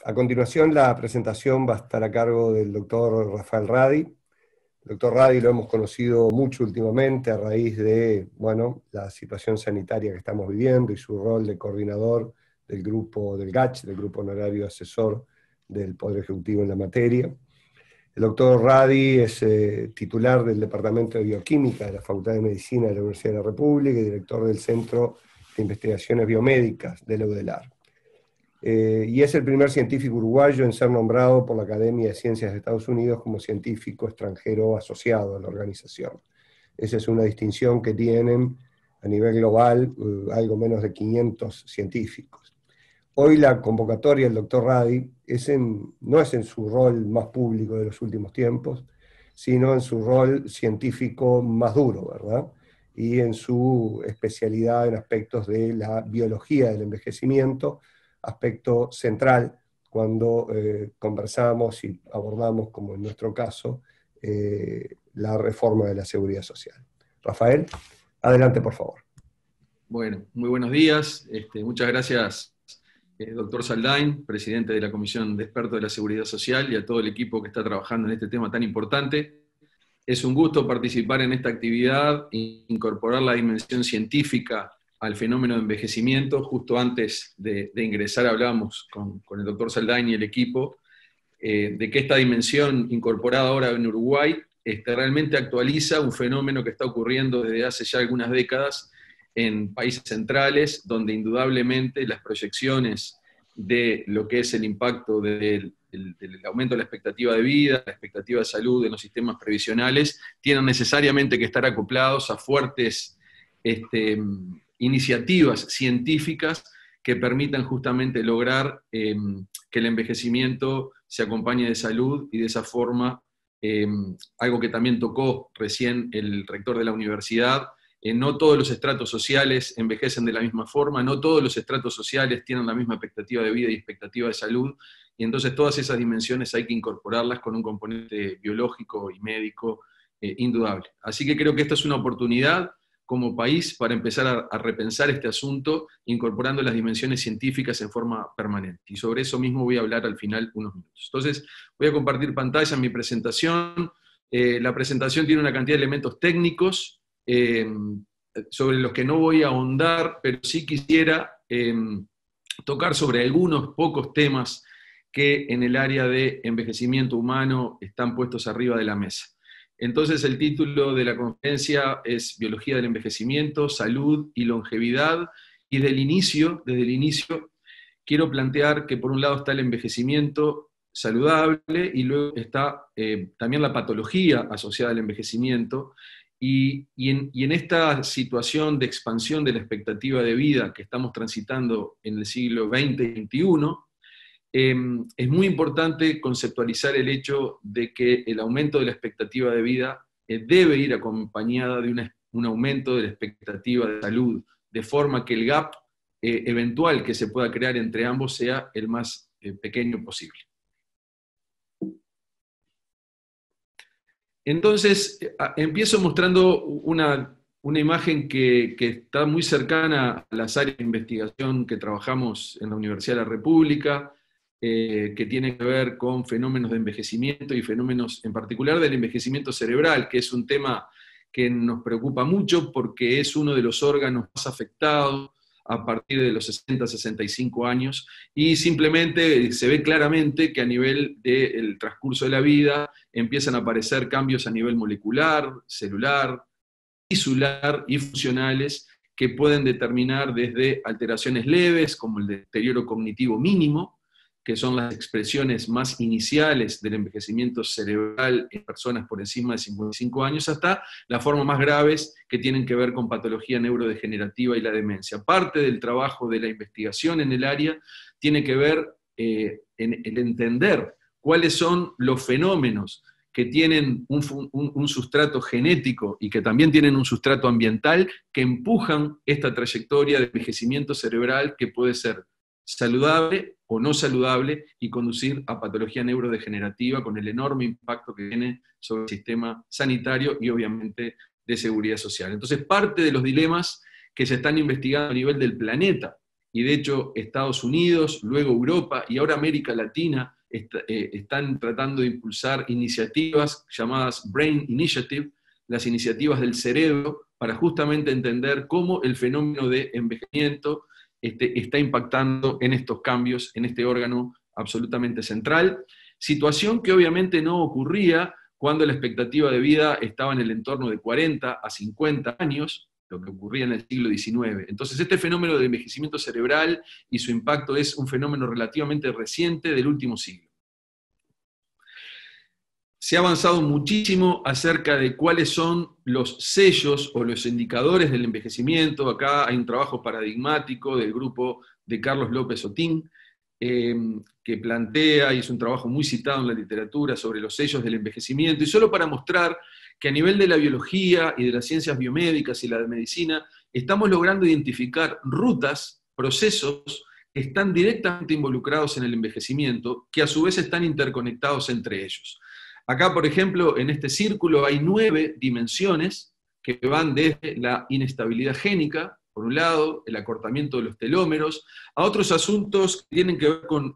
A continuación, la presentación va a estar a cargo del doctor Rafael Radi. El doctor Radi lo hemos conocido mucho últimamente a raíz de, bueno, la situación sanitaria que estamos viviendo y su rol de coordinador del grupo del GACH, del Grupo Honorario Asesor del Poder Ejecutivo en la materia. El doctor Radi es titular del Departamento de Bioquímica de la Facultad de Medicina de la Universidad de la República y director del Centro de Investigaciones Biomédicas de la UDELAR. Y es el primer científico uruguayo en ser nombrado por la Academia de Ciencias de Estados Unidos como científico extranjero asociado a la organización. Esa es una distinción que tienen a nivel global algo menos de 500 científicos. Hoy la convocatoria del doctor Radi no es en su rol más público de los últimos tiempos, sino en su rol científico más duro, ¿verdad? Y en su especialidad en aspectos de la biología del envejecimiento, aspecto central cuando conversamos y abordamos, como en nuestro caso, la reforma de la seguridad social. Rafael, adelante por favor. Bueno, muy buenos días. Muchas gracias, doctor Saldain, presidente de la Comisión de Expertos de la Seguridad Social, y a todo el equipo que está trabajando en este tema tan importante. Es un gusto participar en esta actividad e incorporar la dimensión científica al fenómeno de envejecimiento. Justo antes de ingresar hablábamos con el doctor Saldain y el equipo de que esta dimensión incorporada ahora en Uruguay realmente actualiza un fenómeno que está ocurriendo desde hace ya algunas décadas en países centrales, donde indudablemente las proyecciones de lo que es el impacto del aumento de la expectativa de vida, la expectativa de salud en los sistemas previsionales, tienen necesariamente que estar acoplados a fuertes iniciativas científicas que permitan justamente lograr que el envejecimiento se acompañe de salud y de esa forma, algo que también tocó recién el rector de la universidad, no todos los estratos sociales envejecen de la misma forma, no todos los estratos sociales tienen la misma expectativa de vida y expectativa de salud, y entonces todas esas dimensiones hay que incorporarlas con un componente biológico y médico indudable. Así que creo que esta es una oportunidad como país para empezar a repensar este asunto, incorporando las dimensiones científicas en forma permanente. Y sobre eso mismo voy a hablar al final unos minutos. Entonces, voy a compartir pantalla en mi presentación. La presentación tiene una cantidad de elementos técnicos, sobre los que no voy a ahondar, pero sí quisiera tocar sobre algunos pocos temas que en el área de envejecimiento humano están puestos arriba de la mesa. Entonces el título de la conferencia es Biología del Envejecimiento, Salud y Longevidad, y desde el inicio quiero plantear que por un lado está el envejecimiento saludable y luego está también la patología asociada al envejecimiento, y en esta situación de expansión de la expectativa de vida que estamos transitando en el siglo XX y XXI, es muy importante conceptualizar el hecho de que el aumento de la expectativa de vida debe ir acompañada de un aumento de la expectativa de salud, de forma que el gap eventual que se pueda crear entre ambos sea el más pequeño posible. Entonces, empiezo mostrando una imagen que está muy cercana a las áreas de investigación que trabajamos en la Universidad de la República, que tiene que ver con fenómenos de envejecimiento y fenómenos en particular del envejecimiento cerebral, que es un tema que nos preocupa mucho porque es uno de los órganos más afectados a partir de los 60, 65 años, y simplemente se ve claramente que a nivel del transcurso de la vida empiezan a aparecer cambios a nivel molecular, celular, tisular y funcionales que pueden determinar desde alteraciones leves, como el deterioro cognitivo mínimo, que son las expresiones más iniciales del envejecimiento cerebral en personas por encima de 55 años, hasta las formas más graves que tienen que ver con patología neurodegenerativa y la demencia. Parte del trabajo de la investigación en el área tiene que ver en entender cuáles son los fenómenos que tienen un sustrato genético y que también tienen un sustrato ambiental que empujan esta trayectoria de envejecimiento cerebral que puede ser saludable o no saludable y conducir a patología neurodegenerativa con el enorme impacto que tiene sobre el sistema sanitario y obviamente de seguridad social. Entonces, parte de los dilemas que se están investigando a nivel del planeta y de hecho Estados Unidos, luego Europa y ahora América Latina están tratando de impulsar iniciativas llamadas Brain Initiative, las iniciativas del cerebro, para justamente entender cómo el fenómeno de envejecimiento está impactando en estos cambios, en este órgano absolutamente central. Situación que obviamente no ocurría cuando la expectativa de vida estaba en el entorno de 40 a 50 años, lo que ocurría en el siglo XIX. Entonces este fenómeno del envejecimiento cerebral y su impacto es un fenómeno relativamente reciente del último siglo. Se ha avanzado muchísimo acerca de cuáles son los sellos o los indicadores del envejecimiento. Acá hay un trabajo paradigmático del grupo de Carlos López Otín, que plantea, y es un trabajo muy citado en la literatura, sobre los sellos del envejecimiento, y solo para mostrar que a nivel de la biología y de las ciencias biomédicas y la de medicina, estamos logrando identificar rutas, procesos que están directamente involucrados en el envejecimiento, que a su vez están interconectados entre ellos. Acá, por ejemplo, en este círculo hay 9 dimensiones que van desde la inestabilidad génica, por un lado, el acortamiento de los telómeros, a otros asuntos que tienen que ver con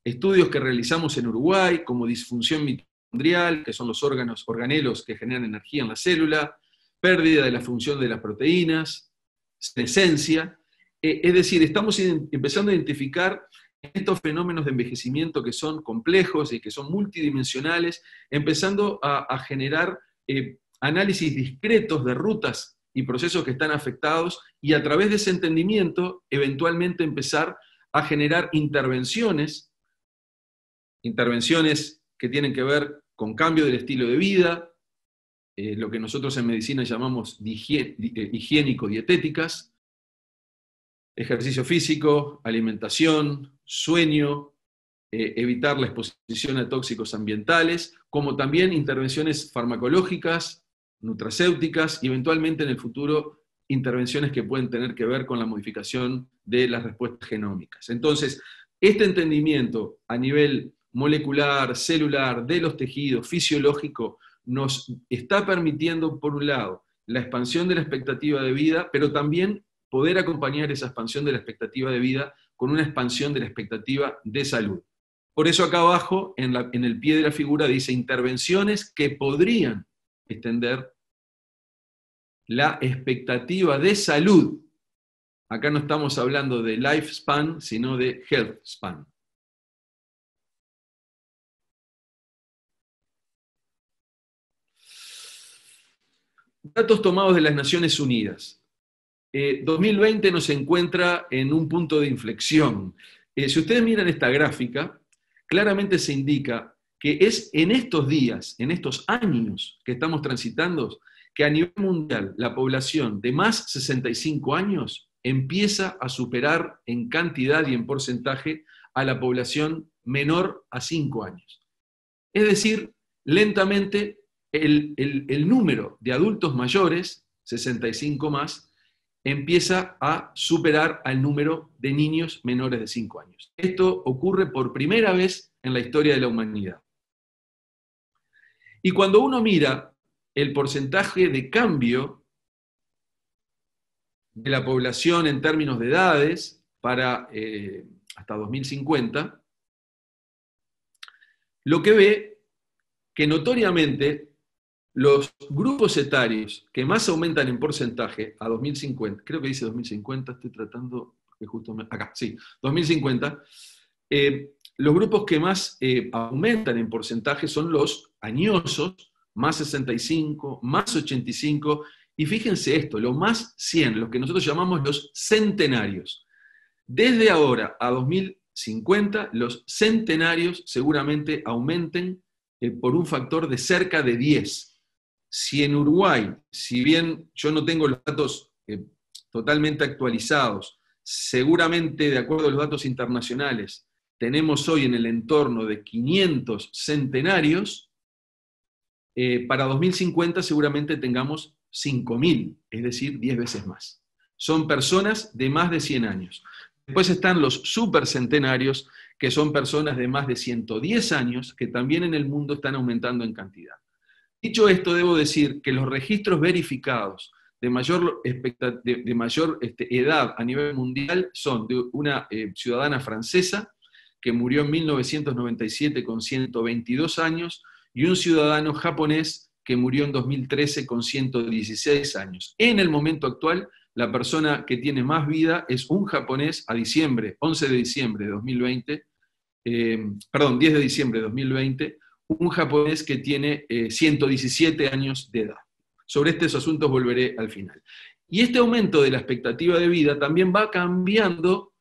estudios que realizamos en Uruguay, como disfunción mitocondrial, que son los organelos que generan energía en la célula, pérdida de la función de las proteínas, senescencia. Es decir, estamos empezando a identificar estos fenómenos de envejecimiento que son complejos y que son multidimensionales, empezando a generar análisis discretos de rutas y procesos que están afectados, y a través de ese entendimiento, eventualmente empezar a generar intervenciones que tienen que ver con cambio del estilo de vida, lo que nosotros en medicina llamamos higiénico-dietéticas, ejercicio físico, alimentación, sueño, evitar la exposición a tóxicos ambientales, como también intervenciones farmacológicas, nutracéuticas y eventualmente en el futuro intervenciones que pueden tener que ver con la modificación de las respuestas genómicas. Entonces, este entendimiento a nivel molecular, celular, de los tejidos, fisiológico, nos está permitiendo, por un lado, la expansión de la expectativa de vida, pero también poder acompañar esa expansión de la expectativa de vida con una expansión de la expectativa de salud. Por eso acá abajo, en el pie de la figura, dice intervenciones que podrían extender la expectativa de salud. Acá no estamos hablando de lifespan, sino de health span. Datos tomados de las Naciones Unidas. 2020 nos encuentra en un punto de inflexión. Si ustedes miran esta gráfica, claramente se indica que es en estos días, en estos años que estamos transitando, que a nivel mundial la población de más 65 años empieza a superar en cantidad y en porcentaje a la población menor a 5 años. Es decir, lentamente el número de adultos mayores, 65 más, empieza a superar al número de niños menores de 5 años. Esto ocurre por primera vez en la historia de la humanidad. Y cuando uno mira el porcentaje de cambio de la población en términos de edades para hasta 2050, lo que ve que notoriamente los grupos etarios que más aumentan en porcentaje a 2050, creo que dice 2050, estoy tratando, acá, sí, 2050, los grupos que más aumentan en porcentaje son los añosos, más 65, más 85, y fíjense esto, los más 100, los que nosotros llamamos los centenarios. Desde ahora a 2050, los centenarios seguramente aumenten por un factor de cerca de 10. Si en Uruguay, si bien yo no tengo los datos totalmente actualizados, seguramente de acuerdo a los datos internacionales, tenemos hoy en el entorno de 500 centenarios, para 2050 seguramente tengamos 5.000, es decir, 10 veces más. Son personas de más de 100 años. Después están los supercentenarios, que son personas de más de 110 años, que también en el mundo están aumentando en cantidad. Dicho esto, debo decir que los registros verificados de mayor edad a nivel mundial son de una ciudadana francesa que murió en 1997 con 122 años, y un ciudadano japonés que murió en 2013 con 116 años. En el momento actual, la persona que tiene más vida es un japonés a diciembre, 11 de diciembre de 2020, 10 de diciembre de 2020, un japonés que tiene 117 años de edad. Sobre estos asuntos volveré al final. Y este aumento de la expectativa de vida también va cambiando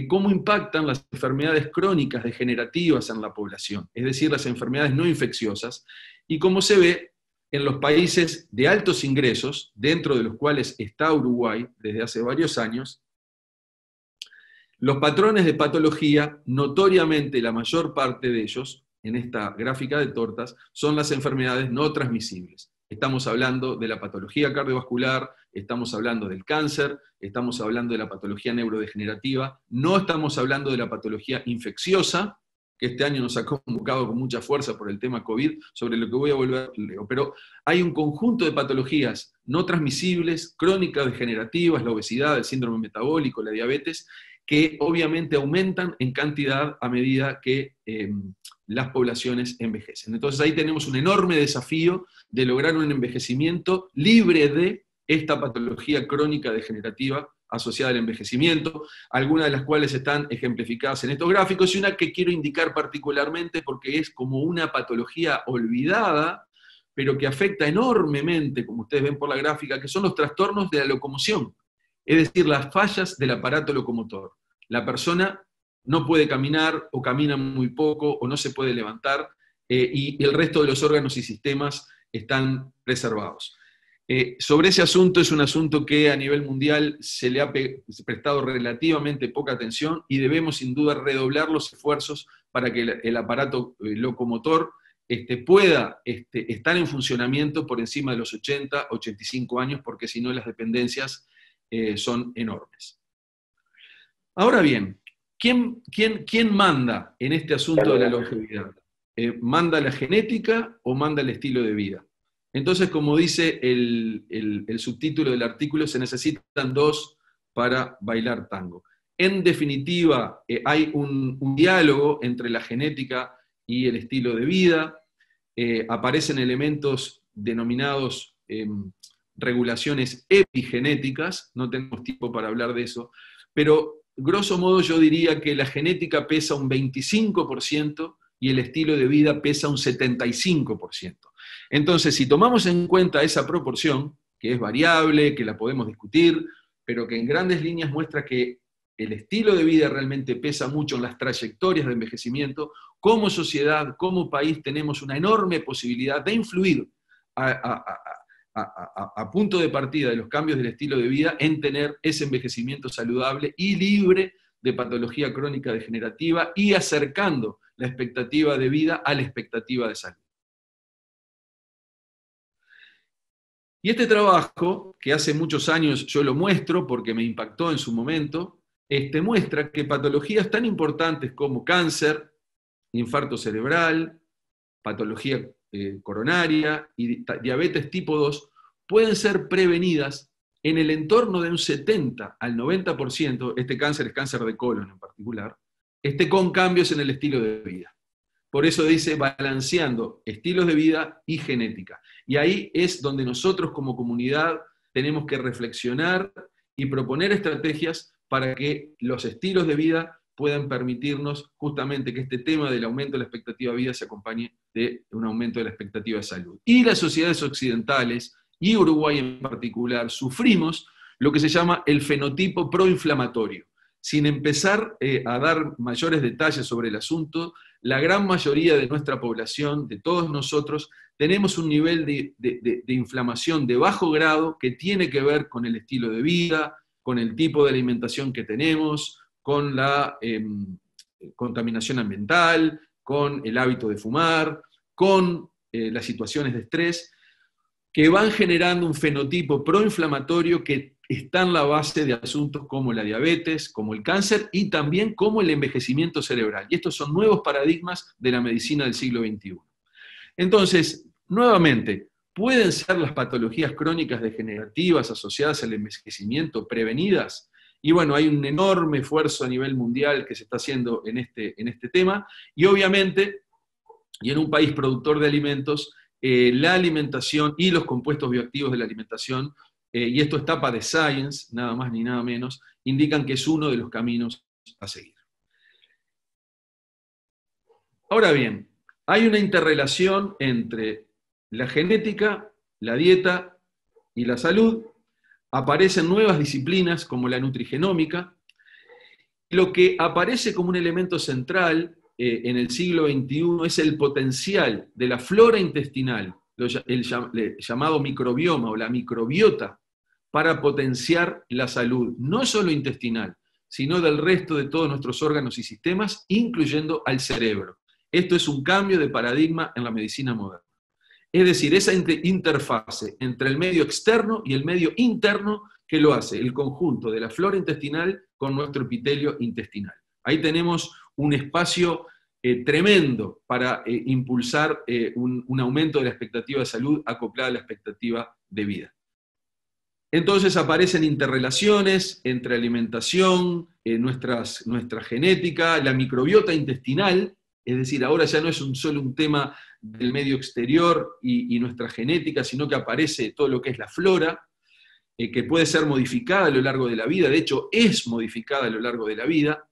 cómo impactan las enfermedades crónicas degenerativas en la población, es decir, las enfermedades no infecciosas, y como se ve en los países de altos ingresos, dentro de los cuales está Uruguay desde hace varios años, los patrones de patología, notoriamente la mayor parte de ellos, en esta gráfica de tortas, son las enfermedades no transmisibles. Estamos hablando de la patología cardiovascular, estamos hablando del cáncer, estamos hablando de la patología neurodegenerativa, no estamos hablando de la patología infecciosa, que este año nos ha convocado con mucha fuerza por el tema COVID, sobre lo que voy a volver, Leo. Pero hay un conjunto de patologías no transmisibles, crónicas degenerativas, la obesidad, el síndrome metabólico, la diabetes, que obviamente aumentan en cantidad a medida que las poblaciones envejecen. Entonces ahí tenemos un enorme desafío de lograr un envejecimiento libre de esta patología crónica degenerativa asociada al envejecimiento, algunas de las cuales están ejemplificadas en estos gráficos, y una que quiero indicar particularmente porque es como una patología olvidada, pero que afecta enormemente, como ustedes ven por la gráfica, que son los trastornos de la locomoción, es decir, las fallas del aparato locomotor. La persona no puede caminar, o camina muy poco, o no se puede levantar, y el resto de los órganos y sistemas están preservados. Sobre ese asunto, es un asunto que a nivel mundial se le ha prestado relativamente poca atención, y debemos sin duda redoblar los esfuerzos para que el aparato locomotor pueda estar en funcionamiento por encima de los 80, 85 años, porque si no las dependencias son enormes. Ahora bien, ¿quién manda en este asunto de la longevidad? ¿Manda la genética o manda el estilo de vida? Entonces, como dice el subtítulo del artículo, se necesitan dos para bailar tango. En definitiva, hay un diálogo entre la genética y el estilo de vida, aparecen elementos denominados regulaciones epigenéticas, no tenemos tiempo para hablar de eso, pero grosso modo yo diría que la genética pesa un 25% y el estilo de vida pesa un 75%. Entonces, si tomamos en cuenta esa proporción, que es variable, que la podemos discutir, pero que en grandes líneas muestra que el estilo de vida realmente pesa mucho en las trayectorias de envejecimiento, como sociedad, como país, tenemos una enorme posibilidad de influir a punto de partida de los cambios del estilo de vida en tener ese envejecimiento saludable y libre de patología crónica degenerativa, y acercando la expectativa de vida a la expectativa de salud. Y este trabajo, que hace muchos años yo lo muestro porque me impactó en su momento, muestra que patologías tan importantes como cáncer, infarto cerebral, patología coronaria y diabetes tipo 2 pueden ser prevenidas en el entorno de un 70 al 90%, este cáncer es cáncer de colon en particular, con cambios en el estilo de vida. Por eso dice balanceando estilos de vida y genética. Y ahí es donde nosotros como comunidad tenemos que reflexionar y proponer estrategias para que los estilos de vida puedan permitirnos justamente que este tema del aumento de la expectativa de vida se acompañe de un aumento de la expectativa de salud. Y las sociedades occidentales, y Uruguay en particular, sufrimos lo que se llama el fenotipo proinflamatorio. Sin empezar a dar mayores detalles sobre el asunto, la gran mayoría de nuestra población, de todos nosotros, tenemos un nivel de inflamación de bajo grado que tiene que ver con el estilo de vida, con el tipo de alimentación que tenemos, con la contaminación ambiental, con el hábito de fumar, con las situaciones de estrés, que van generando un fenotipo proinflamatorio que está en la base de asuntos como la diabetes, como el cáncer y también como el envejecimiento cerebral. Y estos son nuevos paradigmas de la medicina del siglo XXI. Entonces, nuevamente, ¿Pueden ser las patologías crónicas degenerativas asociadas al envejecimiento prevenidas? Y bueno, hay un enorme esfuerzo a nivel mundial que se está haciendo en este tema, y obviamente, y en un país productor de alimentos, la alimentación y los compuestos bioactivos de la alimentación, y esto es tapa de Science, nada más ni nada menos, indican que es uno de los caminos a seguir. Ahora bien, hay una interrelación entre la genética, la dieta y la salud. Aparecen nuevas disciplinas como la nutrigenómica. Lo que aparece como un elemento central en el siglo XXI es el potencial de la flora intestinal, el llamado microbioma o la microbiota, para potenciar la salud, no solo intestinal, sino del resto de todos nuestros órganos y sistemas, incluyendo al cerebro. Esto es un cambio de paradigma en la medicina moderna. Es decir, esa interfase entre el medio externo y el medio interno que lo hace el conjunto de la flora intestinal con nuestro epitelio intestinal. Ahí tenemos un espacio tremendo para impulsar un aumento de la expectativa de salud acoplada a la expectativa de vida. Entonces aparecen interrelaciones entre alimentación, nuestra genética, la microbiota intestinal, es decir, ahora ya no es solo un tema del medio exterior y nuestra genética, sino que aparece todo lo que es la flora, que puede ser modificada a lo largo de la vida, de hecho es modificada a lo largo de la vida,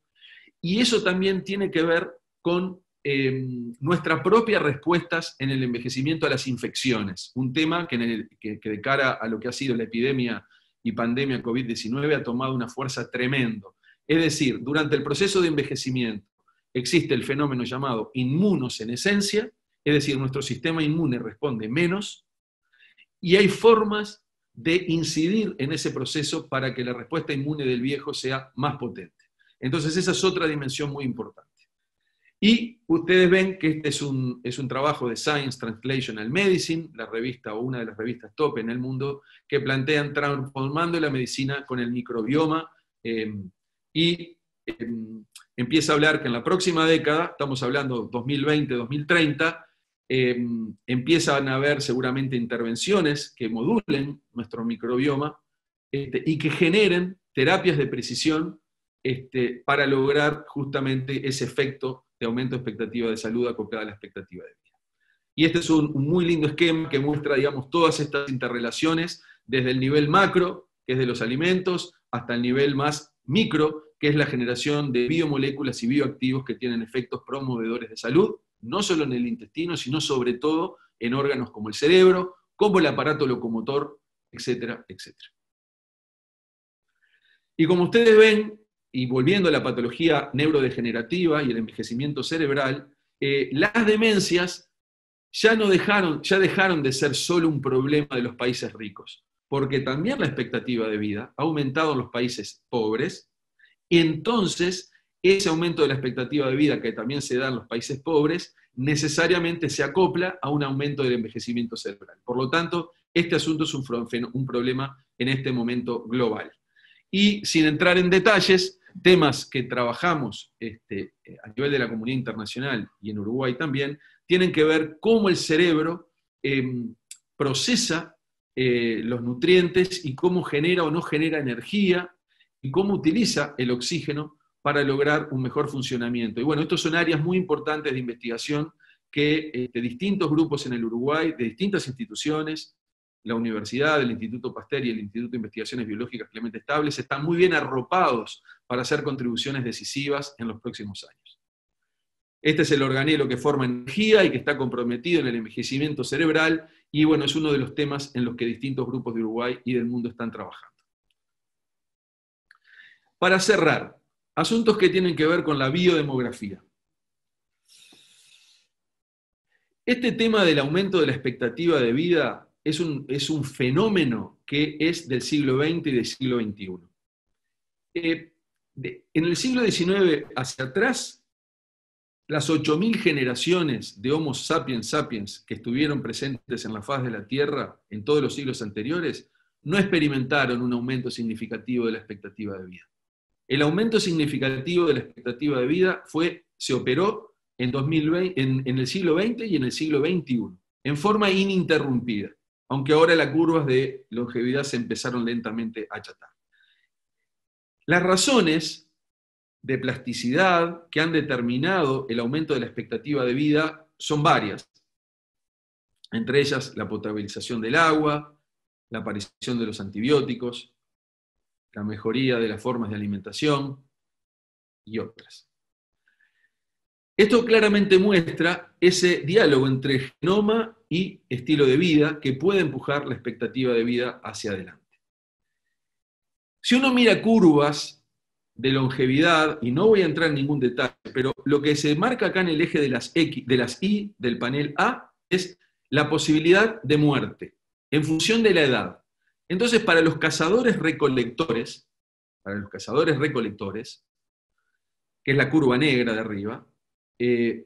y eso también tiene que ver con nuestras propias respuestas en el envejecimiento a las infecciones, un tema que de cara a lo que ha sido la epidemia y pandemia COVID-19 ha tomado una fuerza tremendo. Es decir, durante el proceso de envejecimiento existe el fenómeno llamado inmunosenescencia, es decir, nuestro sistema inmune responde menos, y hay formas de incidir en ese proceso para que la respuesta inmune del viejo sea más potente. Entonces esa es otra dimensión muy importante. Y ustedes ven que este es un trabajo de Science Translational Medicine, la revista o una de las revistas top en el mundo, que plantean transformando la medicina con el microbioma y empieza a hablar que en la próxima década, estamos hablando 2020-2030, empiezan a haber seguramente intervenciones que modulen nuestro microbioma y que generen terapias de precisión para lograr justamente ese efecto de aumento de expectativa de salud acoplada a la expectativa de vida. Y este es un muy lindo esquema que muestra, digamos, todas estas interrelaciones desde el nivel macro, que es de los alimentos, hasta el nivel más micro, que es la generación de biomoléculas y bioactivos que tienen efectos promovedores de salud, no solo en el intestino, sino sobre todo en órganos como el cerebro, como el aparato locomotor, etcétera, etcétera. Y como ustedes ven, y volviendo a la patología neurodegenerativa y el envejecimiento cerebral, las demencias ya dejaron de ser solo un problema de los países ricos, porque también la expectativa de vida ha aumentado en los países pobres, y entonces ese aumento de la expectativa de vida que también se da en los países pobres necesariamente se acopla a un aumento del envejecimiento cerebral. Por lo tanto, este asunto es un problema en este momento global. Y sin entrar en detalles, temas que trabajamos a nivel de la comunidad internacional y en Uruguay también, tienen que ver cómo el cerebro procesa los nutrientes y cómo genera o no genera energía y cómo utiliza el oxígeno para lograr un mejor funcionamiento. Y bueno, estos son áreas muy importantes de investigación que distintos grupos en el Uruguay, de distintas instituciones, la Universidad, el Instituto Pasteur y el Instituto de Investigaciones Biológicas Clemente Estables están muy bien arropados para hacer contribuciones decisivas en los próximos años. Este es el organelo que forma energía y que está comprometido en el envejecimiento cerebral, y bueno, es uno de los temas en los que distintos grupos de Uruguay y del mundo están trabajando. Para cerrar, asuntos que tienen que ver con la biodemografía. Este tema del aumento de la expectativa de vida es un fenómeno que es del siglo XX y del siglo XXI. En el siglo XIX hacia atrás, las 8.000 generaciones de Homo sapiens sapiens que estuvieron presentes en la faz de la Tierra en todos los siglos anteriores, no experimentaron un aumento significativo de la expectativa de vida. El aumento significativo de la expectativa de vida se operó en el siglo XX y en el siglo XXI, en forma ininterrumpida. aunque ahora las curvas de longevidad se empezaron lentamente a achatar. Las razones de plasticidad que han determinado el aumento de la expectativa de vida son varias, entre ellas la potabilización del agua, la aparición de los antibióticos, la mejoría de las formas de alimentación y otras. Esto claramente muestra ese diálogo entre genoma y estilo de vida que puede empujar la expectativa de vida hacia adelante. Si uno mira curvas de longevidad, y no voy a entrar en ningún detalle, pero lo que se marca acá en el eje de las Y del panel A es la posibilidad de muerte en función de la edad. Entonces, para los cazadores recolectores, que es la curva negra de arriba,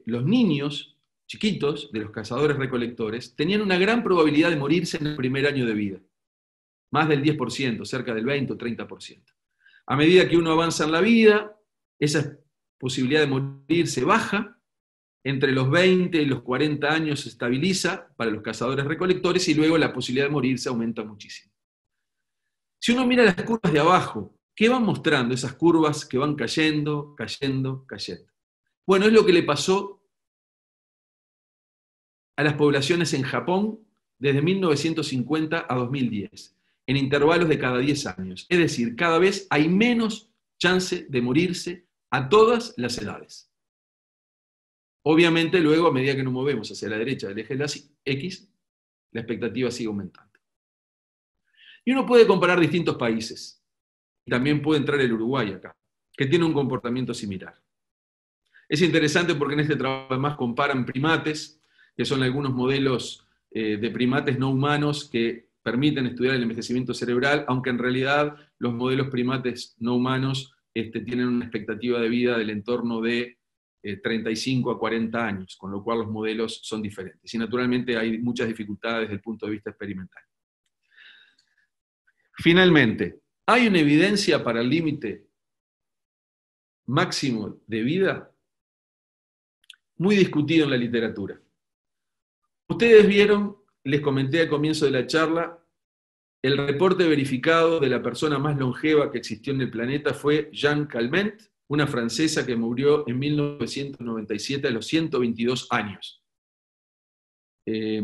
los niños chiquitos de los cazadores recolectores tenían una gran probabilidad de morirse en el primer año de vida, más del 10%, cerca del 20 o 30%. A medida que uno avanza en la vida, esa posibilidad de morirse baja, entre los 20 y los 40 años se estabiliza para los cazadores recolectores y luego la posibilidad de morirse aumenta muchísimo. Si uno mira las curvas de abajo, ¿qué van mostrando esas curvas que van cayendo, cayendo, cayendo? Bueno, es lo que le pasó a las poblaciones en Japón desde 1950 a 2010, en intervalos de cada 10 años. Es decir, cada vez hay menos chance de morirse a todas las edades. Obviamente, luego, a medida que nos movemos hacia la derecha del eje de las X, la expectativa sigue aumentando. Y uno puede comparar distintos países. También puede entrar el Uruguay acá, que tiene un comportamiento similar. Es interesante porque en este trabajo además comparan primates, que son algunos modelos de primates no humanos que permiten estudiar el envejecimiento cerebral, aunque en realidad los modelos primates no humanos tienen una expectativa de vida del entorno de 35 a 40 años, con lo cual los modelos son diferentes. Y naturalmente hay muchas dificultades desde el punto de vista experimental. Finalmente, ¿hay una evidencia para el límite máximo de vida? Muy discutido en la literatura. Ustedes vieron, les comenté al comienzo de la charla, el reporte verificado de la persona más longeva que existió en el planeta fue Jeanne Calment, una francesa que murió en 1997 a los 122 años. Y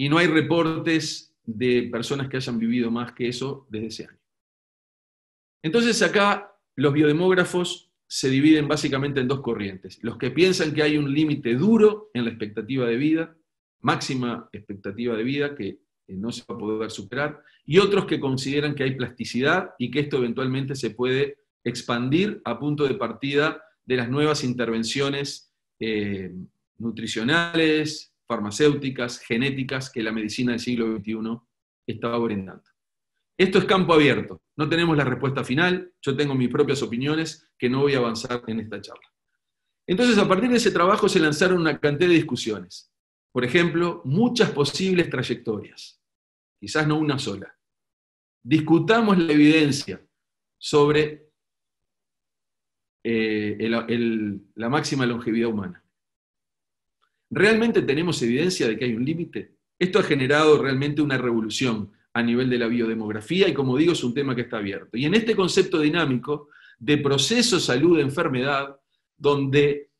no hay reportes de personas que hayan vivido más que eso desde ese año. Entonces acá los biodemógrafos se dividen básicamente en dos corrientes. Los que piensan que hay un límite duro en la expectativa de vida, máxima expectativa de vida, que no se va a poder superar, y otros que consideran que hay plasticidad y que esto eventualmente se puede expandir a punto de partida de las nuevas intervenciones nutricionales, farmacéuticas, genéticas que la medicina del siglo XXI estaba brindando. Esto es campo abierto, no tenemos la respuesta final, yo tengo mis propias opiniones que no voy a avanzar en esta charla. Entonces, a partir de ese trabajo se lanzaron una cantidad de discusiones. Por ejemplo, muchas posibles trayectorias, quizás no una sola. Discutamos la evidencia sobre la máxima longevidad humana. ¿Realmente tenemos evidencia de que hay un límite? Esto ha generado realmente una revolución a nivel de la biodemografía y, como digo, es un tema que está abierto. Y en este concepto dinámico de proceso, salud, enfermedad, donde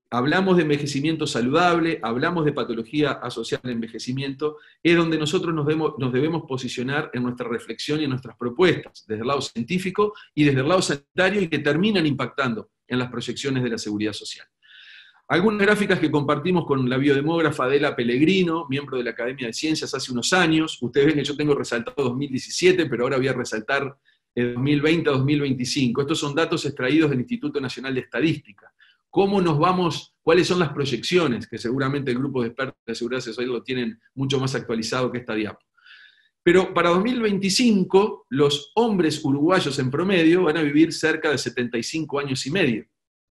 hablamos de envejecimiento saludable, hablamos de patología asociada al envejecimiento, es donde nosotros nos debemos posicionar en nuestra reflexión y en nuestras propuestas, desde el lado científico y desde el lado sanitario, y que terminan impactando en las proyecciones de la seguridad social. Algunas gráficas que compartimos con la biodemógrafa Adela Pellegrino, miembro de la Academia de Ciencias hace unos años. Ustedes ven que yo tengo resaltado 2017, pero ahora voy a resaltar 2020 a 2025. Estos son datos extraídos del Instituto Nacional de Estadística. ¿Cómo nos vamos? ¿Cuáles son las proyecciones? Que seguramente el grupo de expertos de seguridad social lo tienen mucho más actualizado que esta diapo. Pero para 2025, los hombres uruguayos en promedio van a vivir cerca de 75 años y medio.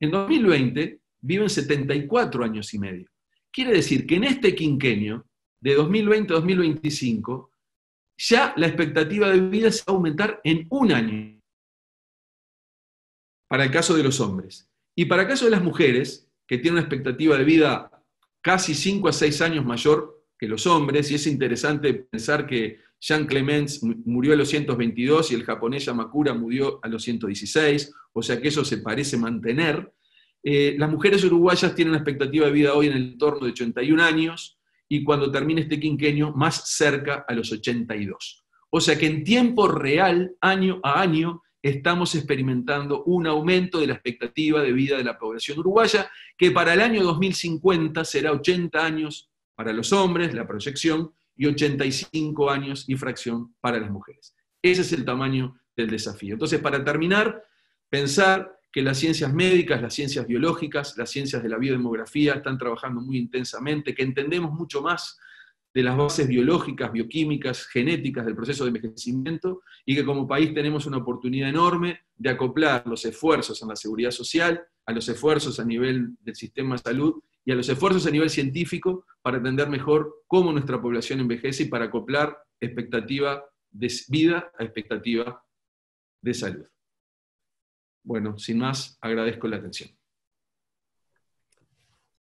En 2020, viven 74 años y medio. Quiere decir que en este quinquenio, de 2020 a 2025, ya la expectativa de vida se va a aumentar en un año, para el caso de los hombres. Y para el caso de las mujeres, que tienen una expectativa de vida casi 5 a 6 años mayor que los hombres, y es interesante pensar que Jean Clements murió a los 122 y el japonés Yamakura murió a los 116, o sea que eso se parece mantener. Las mujeres uruguayas tienen una expectativa de vida hoy en el entorno de 81 años, y cuando termine este quinquenio, más cerca a los 82. O sea que en tiempo real, año a año, estamos experimentando un aumento de la expectativa de vida de la población uruguaya, que para el año 2050 será 80 años para los hombres, la proyección, y 85 años y fracción para las mujeres. Ese es el tamaño del desafío. Entonces, para terminar, pensar que las ciencias médicas, las ciencias biológicas, las ciencias de la biodemografía están trabajando muy intensamente, que entendemos mucho más de las bases biológicas, bioquímicas, genéticas del proceso de envejecimiento, y que como país tenemos una oportunidad enorme de acoplar los esfuerzos en la seguridad social, a los esfuerzos a nivel del sistema de salud y a los esfuerzos a nivel científico para entender mejor cómo nuestra población envejece y para acoplar expectativa de vida a expectativa de salud. Bueno, sin más, agradezco la atención.